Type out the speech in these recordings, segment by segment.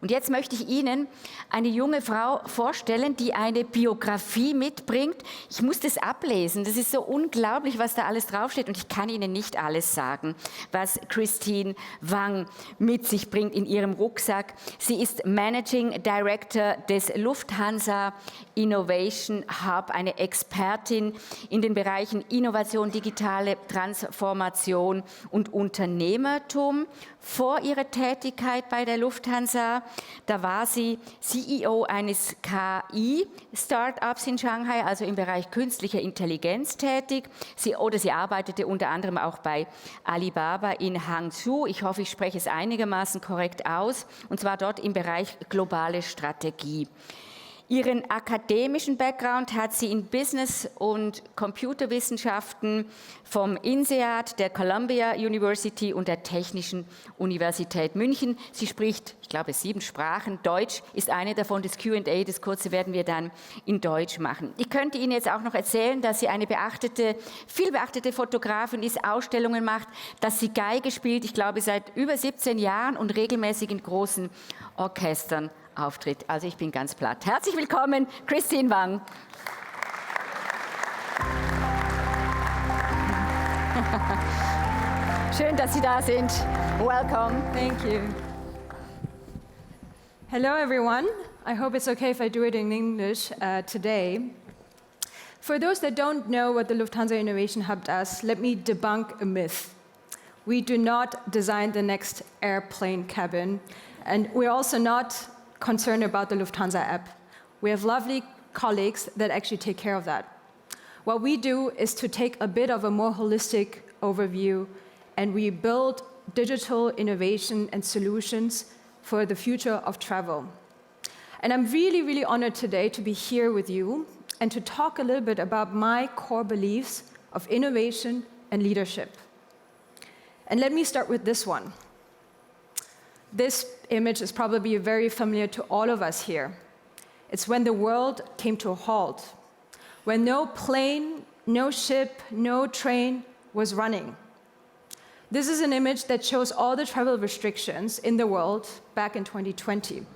Und jetzt möchte ich Ihnen eine junge Frau vorstellen, die eine Biografie mitbringt. Ich muss das ablesen, das ist so unglaublich, was da alles draufsteht und ich kann Ihnen nicht alles sagen, was Christine Wang mit sich bringt in ihrem Rucksack. Sie ist Managing Director des Lufthansa Innovation Hub, eine Expertin in den Bereichen Innovation, digitale Transformation und Unternehmertum. Vor ihrer Tätigkeit bei der Lufthansa, da war sie CEO eines KI-Startups in Shanghai, also im Bereich künstlicher Intelligenz tätig. Sie arbeitete unter anderem auch bei Alibaba in Hangzhou. Ich hoffe, ich spreche es einigermaßen korrekt aus, und zwar dort im Bereich globale Strategie. Ihren akademischen Background hat sie in Business- und Computerwissenschaften vom INSEAD, der Columbia University und der Technischen Universität München. Sie spricht, ich glaube, 7 Sprachen. Deutsch ist eine davon. Das Q&A, das kurze, werden wir dann in Deutsch machen. Ich könnte Ihnen jetzt auch noch erzählen, dass sie eine viel beachtete Fotografin ist, Ausstellungen macht, dass sie Geige spielt, ich glaube, seit über 17 Jahren und regelmäßig in großen Orchestern auftritt. Also ich bin ganz platt. Herzlich willkommen, Christine Wang. Schön, dass Sie da sind. Welcome. Thank you. Hello, everyone. I hope it's okay if I do it in English today. For those that don't know what the Lufthansa Innovation Hub does, let me debunk a myth. We do not design the next airplane cabin, and we're also not concerned about the Lufthansa app. We have lovely colleagues that actually take care of that. What we do is to take a bit of a more holistic overview, and we build digital innovation and solutions for the future of travel. And I'm really, really honored today to be here with you and to talk a little bit about my core beliefs of innovation and leadership. And let me start with this one. This image is probably very familiar to all of us here. It's when the world came to a halt, when no plane, no ship, no train was running. This is an image that shows all the travel restrictions in the world back in 2020.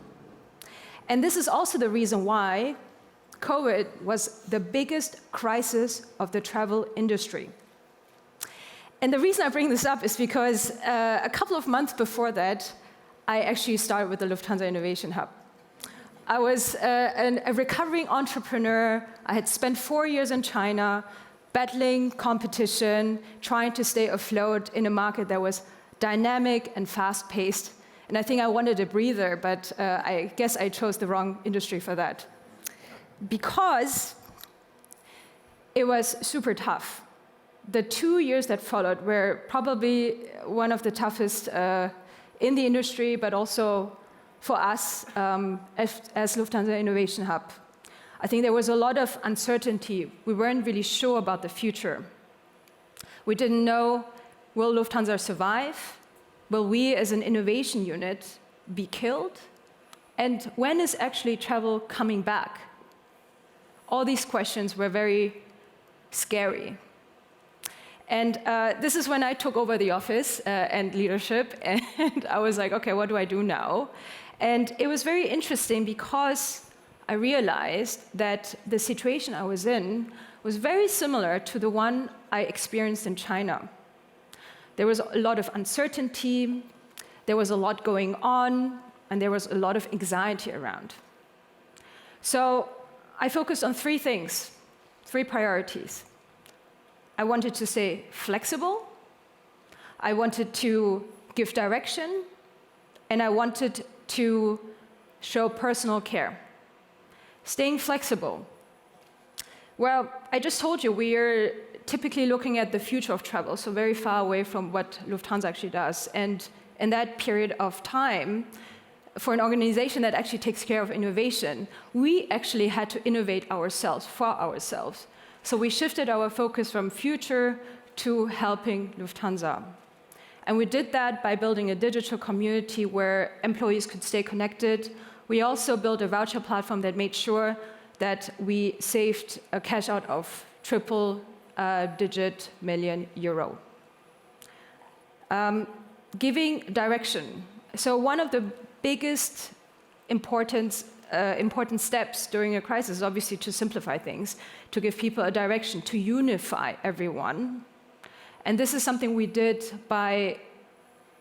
And this is also the reason why COVID was the biggest crisis of the travel industry. And the reason I bring this up is because a couple of months before that, I actually started with the Lufthansa Innovation Hub. I was a recovering entrepreneur. I had spent 4 years in China, battling competition, trying to stay afloat in a market that was dynamic and fast-paced. And I think I wanted a breather, but I guess I chose the wrong industry for that. Because it was super tough. The 2 years that followed were probably one of the toughest in the industry, but also for us as Lufthansa Innovation Hub. I think there was a lot of uncertainty. We weren't really sure about the future. We didn't know, will Lufthansa survive? Will we as an innovation unit be killed? And when is actually travel coming back? All these questions were very scary. And this is when I took over the office and leadership, and I was like, okay, what do I do now? And it was very interesting because I realized that the situation I was in was very similar to the one I experienced in China. There was a lot of uncertainty, there was a lot going on, and there was a lot of anxiety around. So I focused on 3 things, 3 priorities. I wanted to stay flexible, I wanted to give direction, and I wanted to show personal care. Staying flexible. Well, I just told you we are typically looking at the future of travel, so very far away from what Lufthansa actually does. And in that period of time, for an organization that actually takes care of innovation, we actually had to innovate ourselves, for ourselves. So we shifted our focus from future to helping Lufthansa. And we did that by building a digital community where employees could stay connected. We also built a voucher platform that made sure that we saved a cash out of triple-digit million euro. Giving direction. So one of the biggest important steps during a crisis is obviously to simplify things, to give people a direction, to unify everyone. And this is something we did by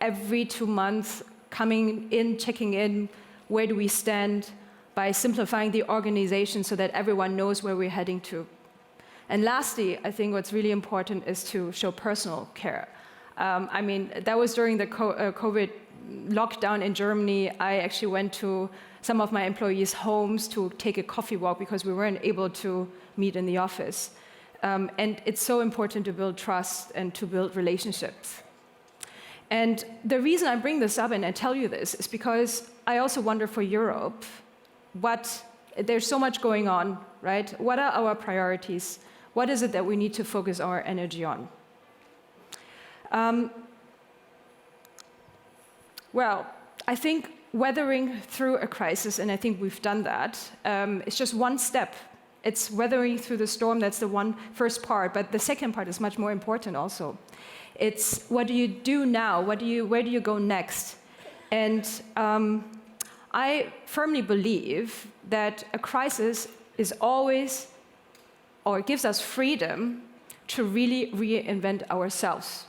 every 2 months coming in, checking in, where do we stand, by simplifying the organization so that everyone knows where we're heading to. And lastly, I think what's really important is to show personal care. I mean, that was during the COVID lockdown in Germany. I actually went to some of my employees' homes to take a coffee walk because we weren't able to meet in the office. And it's so important to build trust and to build relationships. And the reason I bring this up and I tell you this is because I also wonder for Europe, there's so much going on, right? What are our priorities? What is it that we need to focus our energy on? Well, I think weathering through a crisis, and I think we've done that, it's just one step. It's weathering through the storm, that's the first part, but the second part is much more important also. It's what do you do now? Where do you go next? And I firmly believe that a crisis is always, or gives us freedom to really reinvent ourselves.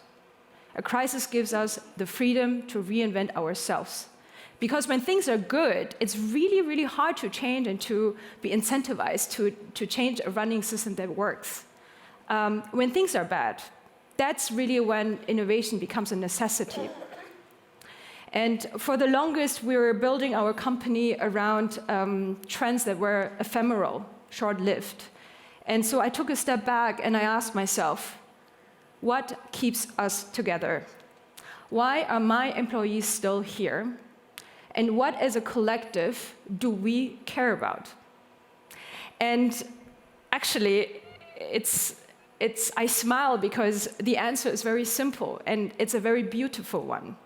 A crisis gives us the freedom to reinvent ourselves. Because when things are good, it's really, really hard to change and to be incentivized to change a running system that works. When things are bad, that's really when innovation becomes a necessity. And for the longest, we were building our company around trends that were ephemeral, short-lived. And so I took a step back and I asked myself, what keeps us together? Why are my employees still here? And what, as a collective, do we care about? And actually, I smile because the answer is very simple, and it's a very beautiful one.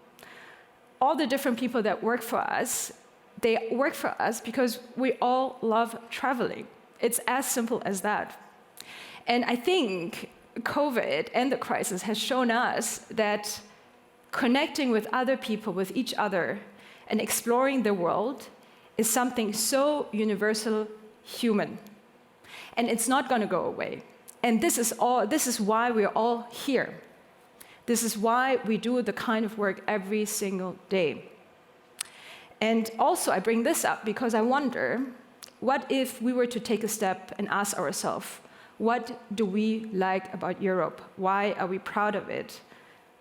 All the different people that work for us, they work for us because we all love traveling. It's as simple as that. And I think COVID and the crisis has shown us that connecting with other people, with each other, and exploring the world is something so universal, human. And it's not going to go away. And this is why we're all here. This is why we do the kind of work every single day. And also, I bring this up because I wonder, what if we were to take a step and ask ourselves, what do we like about Europe? Why are we proud of it?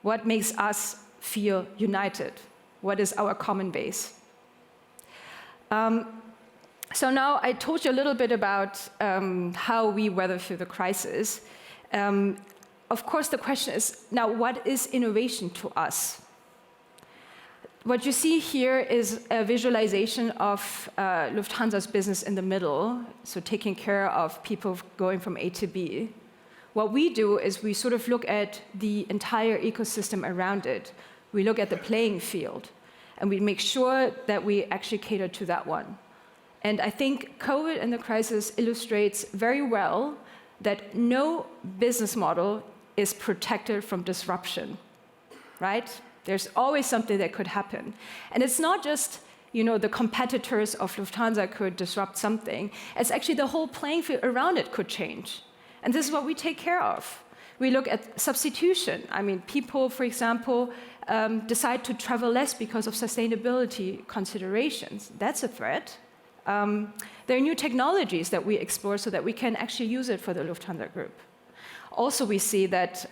What makes us feel united? What is our common base? So now I told you a little bit about how we weather through the crisis. Of course, the question is, now what is innovation to us? What you see here is a visualization of Lufthansa's business in the middle, so taking care of people going from A to B. What we do is we sort of look at the entire ecosystem around it. We look at the playing field, and we make sure that we actually cater to that one. And I think COVID and the crisis illustrates very well that no business model is protected from disruption, right? There's always something that could happen. And it's not just, the competitors of Lufthansa could disrupt something. It's actually the whole playing field around it could change. And this is what we take care of. We look at substitution. I mean, people, for example, decide to travel less because of sustainability considerations. That's a threat. There are new technologies that we explore so that we can actually use it for the Lufthansa Group. Also, we see that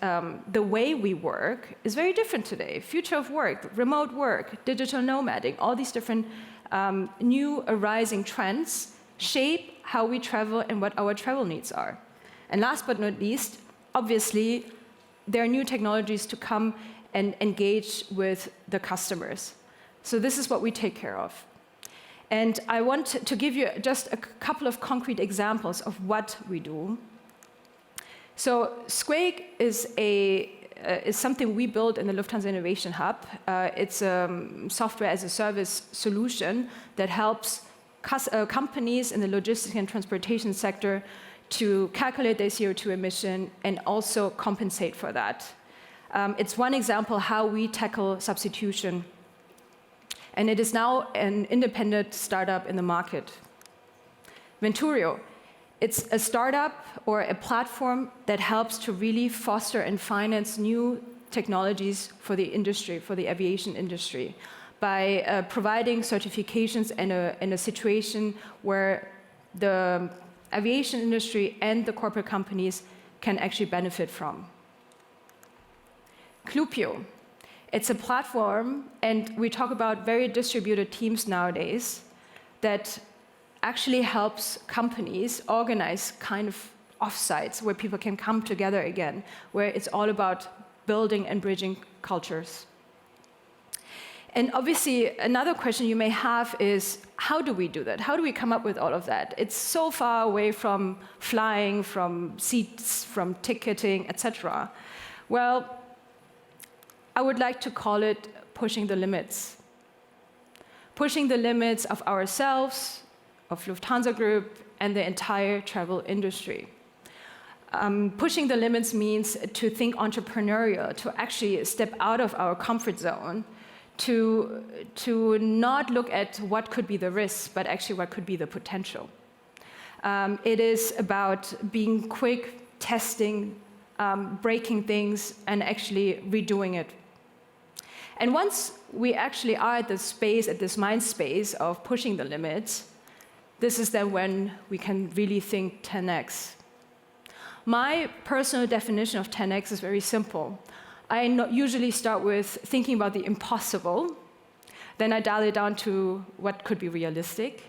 the way we work is very different today. Future of work, remote work, digital nomading, all these different new arising trends shape how we travel and what our travel needs are. And last but not least, obviously, there are new technologies to come and engage with the customers. So this is what we take care of. And I want to give you just a couple of concrete examples of what we do. So Squake is something we built in the Lufthansa Innovation Hub. It's a software as a service solution that helps companies in the logistics and transportation sector to calculate their CO2 emission and also compensate for that. It's one example how we tackle substitution. and it is now an independent startup in the market. Venturio, it's a startup or a platform that helps to really foster and finance new technologies for the industry, for the aviation industry, by providing certifications in a situation where the aviation industry and the corporate companies can actually benefit from. Clupio, it's a platform, and we talk about very distributed teams nowadays, that actually helps companies organize kind of offsites where people can come together again, where it's all about building and bridging cultures. And obviously, another question you may have is, how do we do that? How do we come up with all of that? It's so far away from flying, from seats, from ticketing, etc. Well, I would like to call it pushing the limits. Pushing the limits of ourselves, of Lufthansa Group, and the entire travel industry. Pushing the limits means to think entrepreneurial, to actually step out of our comfort zone, to not look at what could be the risks, but actually what could be the potential. It is about being quick, testing, breaking things, and actually redoing it. And once we actually are at this space, at this mind space of pushing the limits, this is then when we can really think 10x. My personal definition of 10x is very simple. I usually start with thinking about the impossible, then I dial it down to what could be realistic,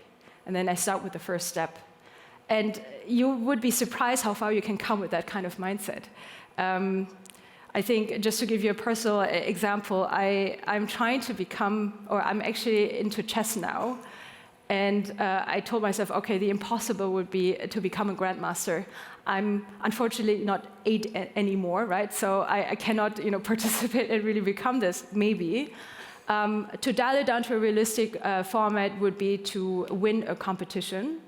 and then I start with the first step. And you would be surprised how far you can come with that kind of mindset. I think, just to give you a personal example, I'm trying to become, or I'm actually into chess now, and I told myself, okay, the impossible would be to become a grandmaster. I'm unfortunately not 8 anymore, right? So I cannot, participate and really become this, maybe. To dial it down to a realistic format would be to win a competition,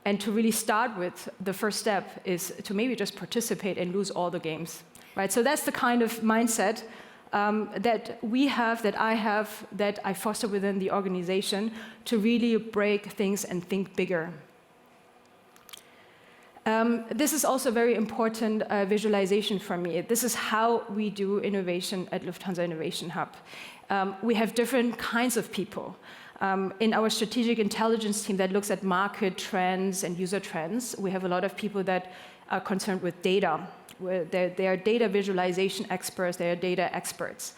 and to really start with the first step is to maybe just participate and lose all the games, right? So that's the kind of mindset that we have, that I foster within the organization to really break things and think bigger. This is also very important visualization for me. This is how we do innovation at Lufthansa Innovation Hub. We have different kinds of people. In our strategic intelligence team that looks at market trends and user trends, we have a lot of people that are concerned with data. They are data visualization experts, they are data experts.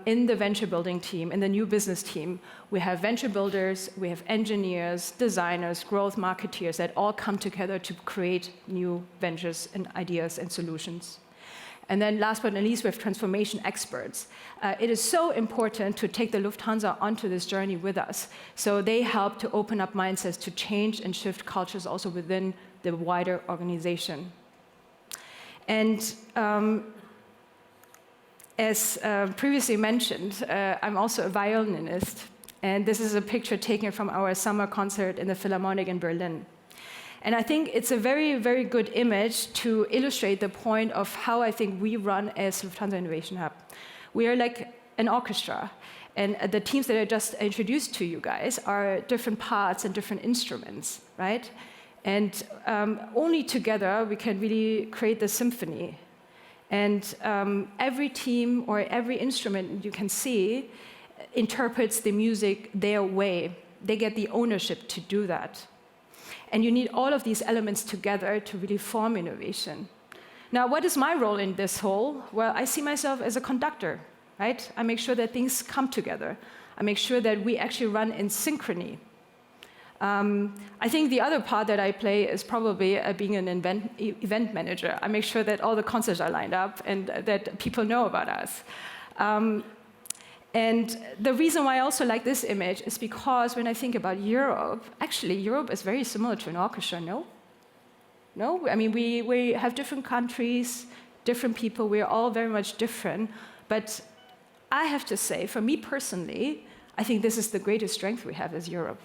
In the venture building team, in the new business team, we have venture builders, we have engineers, designers, growth marketeers that all come together to create new ventures and ideas and solutions. And then last but not least, we have transformation experts. It is so important to take the Lufthansa onto this journey with us. So they help to open up mindsets, to change and shift cultures also within the wider organization. And as previously mentioned, I'm also a violinist, and this is a picture taken from our summer concert in the Philharmonic in Berlin. And I think it's a very, very good image to illustrate the point of how I think we run as Lufthansa Innovation Hub. We are like an orchestra, and the teams that I just introduced to you guys are different parts and different instruments, right? And only together we can really create the symphony. And every team or every instrument you can see interprets the music their way. They get the ownership to do that. And you need all of these elements together to really form innovation. Now, what is my role in this whole? Well, I see myself as a conductor, right? I make sure that things come together. I make sure that we actually run in synchrony. I think the other part that I play is probably being an event manager. I make sure that all the concerts are lined up and that people know about us. And the reason why I also like this image is because when I think about Europe, actually Europe is very similar to an orchestra, no? No? I mean, we have different countries, different people, we're all very much different. But I have to say, for me personally, I think this is the greatest strength we have as Europe.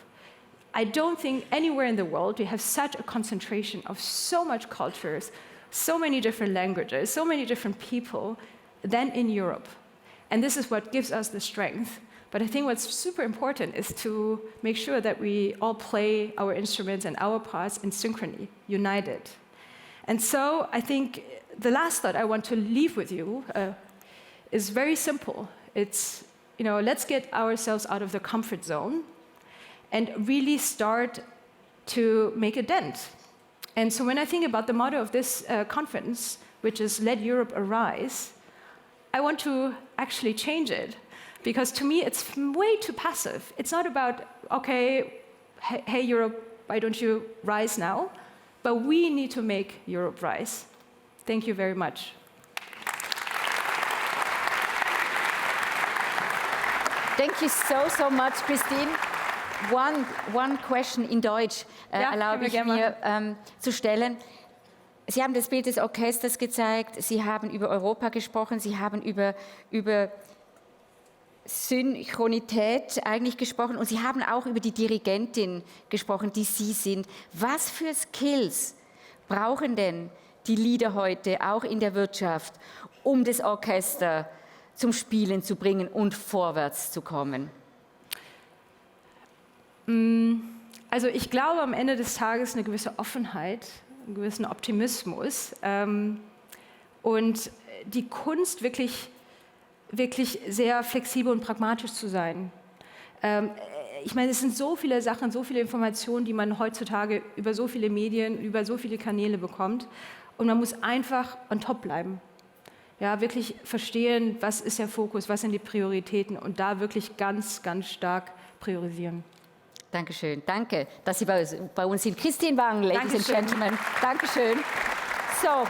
I don't think anywhere in the world we have such a concentration of so much cultures, so many different languages, so many different people than in Europe. And this is what gives us the strength. But I think what's super important is to make sure that we all play our instruments and our parts in synchrony, united. And so I think the last thought I want to leave with you is very simple. It's, let's get ourselves out of the comfort zone and really start to make a dent. And so when I think about the motto of this conference, which is Let Europe Arise, I want to actually change it. Because to me, it's way too passive. It's not about, okay, hey Europe, why don't you rise now? But we need to make Europe rise. Thank you very much. Thank you so much, Christine. One question in Deutsch erlaube ich mir zu stellen. Sie haben das Bild des Orchesters gezeigt, Sie haben über Europa gesprochen, Sie haben über Synchronität eigentlich gesprochen und Sie haben auch über die Dirigentin gesprochen, die Sie sind. Was für Skills brauchen denn die Leader heute, auch in der Wirtschaft, um das Orchester zum Spielen zu bringen und vorwärts zu kommen? Also ich glaube am Ende des Tages eine gewisse Offenheit, einen gewissen Optimismus und die Kunst wirklich sehr flexibel und pragmatisch zu sein. Ich meine, es sind so viele Sachen, so viele Informationen, die man heutzutage über so viele Medien, über so viele Kanäle bekommt. Und man muss einfach on top bleiben. Ja, wirklich verstehen, was ist der Fokus, was sind die Prioritäten und da wirklich ganz, ganz stark priorisieren. Dankeschön. Danke, dass Sie bei uns sind. Christine Wang, Ladies and Gentlemen. Dankeschön. So.